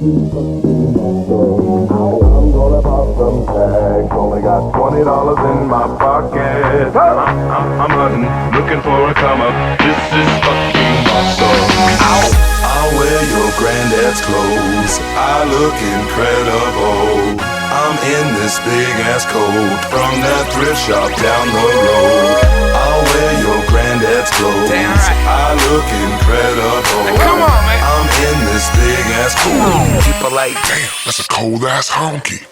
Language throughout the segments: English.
I'm gonna pop some tags. Only got $20 in my pocket. I'm hunting, looking for a come up. This is fucking awesome. I'll wear your granddad's clothes. I look incredible. I'm in this big ass coat from that thrift shop down the road. I'll wear your granddad's clothes. Damn right. I look incredible. Hey, come on, man. I'm in this big ass coat. People like, damn, that's a cold ass honky.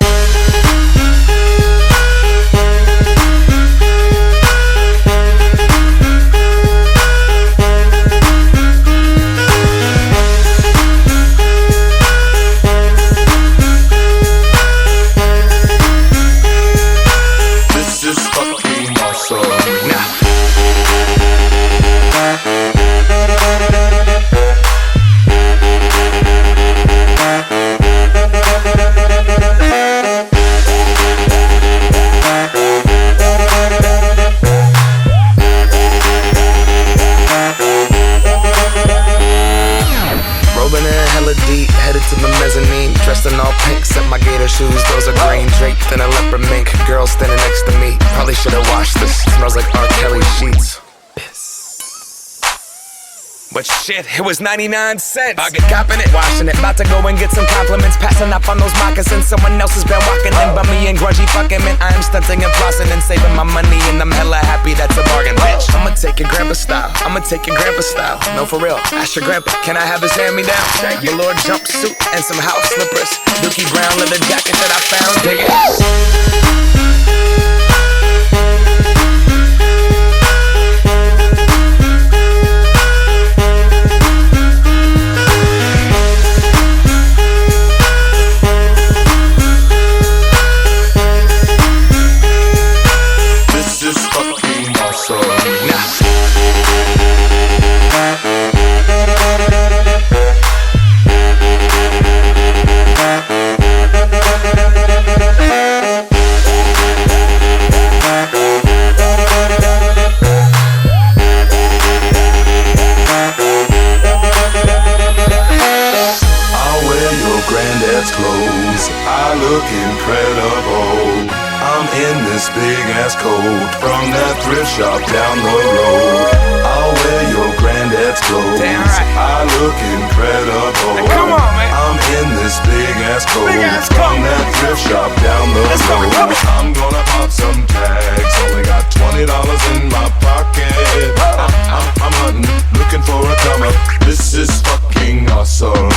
Dressed in all pink, set my gator shoes, those are green draped in a leopard mink. Girl standing next to me, probably should've washed this. Smells like R. Kelly sheets. But shit, it was 99 cents. I get copping it, washing it, about to go and get some compliments. Passing up on those moccasins, someone else has been walking in. Bummy and grungy fucking man, I am stunting and flossing and saving my money, and I'm hella happy that's a bargain, bitch. I'ma take your grandpa style, I'ma take your grandpa style. No, for real, ask your grandpa, can I have his hand-me-down? Velour jumpsuit and some house slippers. Dookie brown leather jacket that I found, dig it. Clothes, I look incredible. I'm in this big ass coat from that thrift shop down the road. I'll wear your granddad's clothes. Damn right. I look incredible. Hey, come on, man. I'm in this big ass coat from that thrift shop down the road. I'm gonna pop some tags. Only got $20 in my pocket. I'm hunting, looking for a come up. This is fucking awesome.